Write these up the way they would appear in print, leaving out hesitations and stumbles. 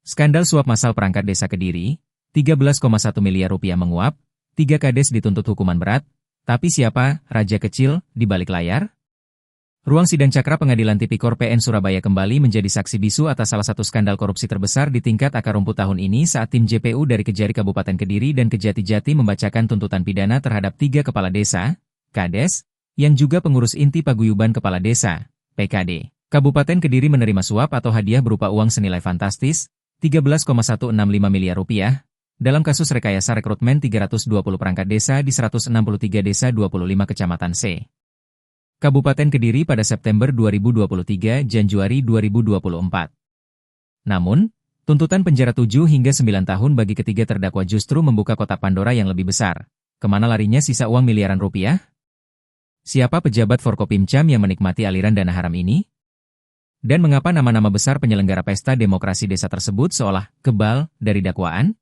Skandal suap massal perangkat desa Kediri, 13,1 miliar rupiah menguap, 3 kades dituntut hukuman berat, tapi siapa raja kecil di balik layar? Ruang sidang Cakra Pengadilan Tipikor PN Surabaya kembali menjadi saksi bisu atas salah satu skandal korupsi terbesar di tingkat akar rumput tahun ini saat tim JPU dari Kejari Kabupaten Kediri dan Kejati-Jati membacakan tuntutan pidana terhadap 3 kepala desa, kades, yang juga pengurus inti paguyuban kepala desa, PKD. Kabupaten Kediri menerima suap atau hadiah berupa uang senilai fantastis, 13,165 miliar rupiah, dalam kasus rekayasa rekrutmen 320 perangkat desa di 163 desa 25 kecamatan C. Kabupaten Kediri pada September 2023 Januari 2024. Namun, tuntutan penjara 7 hingga 9 tahun bagi ketiga terdakwa justru membuka kotak Pandora yang lebih besar. Kemana larinya sisa uang miliaran rupiah? Siapa pejabat Forkopimcam yang menikmati aliran dana haram ini? Dan mengapa nama-nama besar penyelenggara pesta demokrasi desa tersebut seolah kebal dari dakwaan?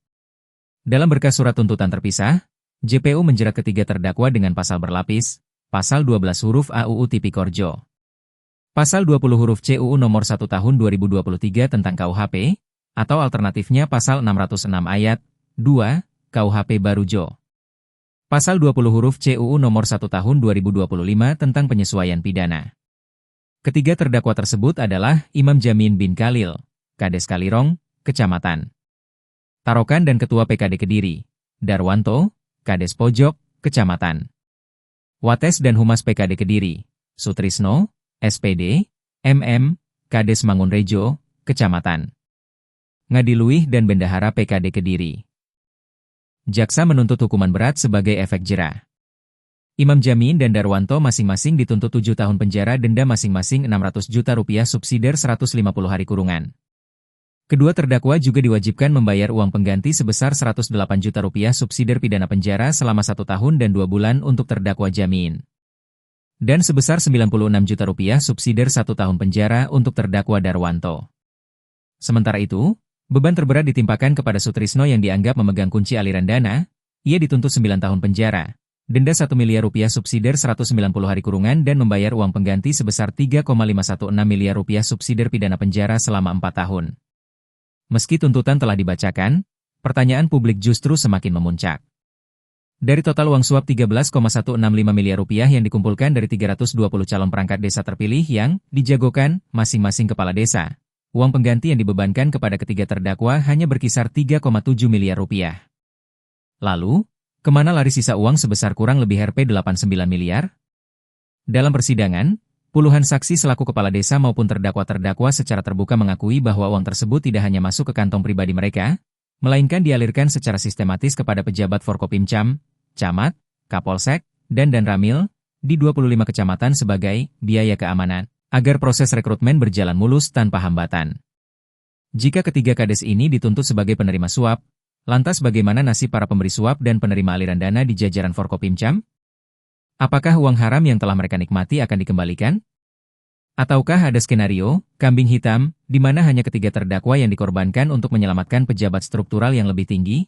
Dalam berkas surat tuntutan terpisah, JPU menjerat ketiga terdakwa dengan pasal berlapis, pasal 12 huruf A UU Tipikorjo, pasal 20 huruf C UU nomor 1 tahun 2023 tentang KUHP, atau alternatifnya pasal 606 ayat 2 KUHP Barujo, pasal 20 huruf C UU nomor 1 tahun 2025 tentang penyesuaian pidana. Ketiga terdakwa tersebut adalah Imam Jamin bin Khalil, Kades Kalirong, Kecamatan Tarokan dan Ketua PKD Kediri, Darwanto, Kades Pojok, Kecamatan Wates dan Humas PKD Kediri, Sutrisno, SPD, MM, Kades Mangunrejo, Kecamatan Ngadiluih dan Bendahara PKD Kediri. Jaksa menuntut hukuman berat sebagai efek jera. Imam Jamin dan Darwanto masing-masing dituntut 7 tahun penjara denda masing-masing 600 juta rupiah subsidiar 150 hari kurungan. Kedua terdakwa juga diwajibkan membayar uang pengganti sebesar 108 juta rupiah subsidiar pidana penjara selama 1 tahun dan 2 bulan untuk terdakwa Jamin. Dan sebesar 96 juta rupiah subsidiar 1 tahun penjara untuk terdakwa Darwanto. Sementara itu, beban terberat ditimpakan kepada Sutrisno yang dianggap memegang kunci aliran dana. Ia dituntut 9 tahun penjara, denda 1 miliar rupiah subsidiar 190 hari kurungan dan membayar uang pengganti sebesar 3,516 miliar rupiah subsidiar pidana penjara selama 4 tahun. Meski tuntutan telah dibacakan, pertanyaan publik justru semakin memuncak. Dari total uang suap 13,165 miliar rupiah yang dikumpulkan dari 320 calon perangkat desa terpilih yang dijagokan masing-masing kepala desa, uang pengganti yang dibebankan kepada ketiga terdakwa hanya berkisar 3,7 miliar rupiah. Lalu, kemana lari sisa uang sebesar kurang lebih Rp89 miliar? Dalam persidangan, puluhan saksi selaku kepala desa maupun terdakwa-terdakwa secara terbuka mengakui bahwa uang tersebut tidak hanya masuk ke kantong pribadi mereka, melainkan dialirkan secara sistematis kepada pejabat Forkopimcam, Camat, Kapolsek, dan Danramil, di 25 kecamatan sebagai biaya keamanan, agar proses rekrutmen berjalan mulus tanpa hambatan. Jika ketiga kades ini dituntut sebagai penerima suap, lantas bagaimana nasib para pemberi suap dan penerima aliran dana di jajaran Forkopimcam? Apakah uang haram yang telah mereka nikmati akan dikembalikan? Ataukah ada skenario kambing hitam, di mana hanya ketiga terdakwa yang dikorbankan untuk menyelamatkan pejabat struktural yang lebih tinggi?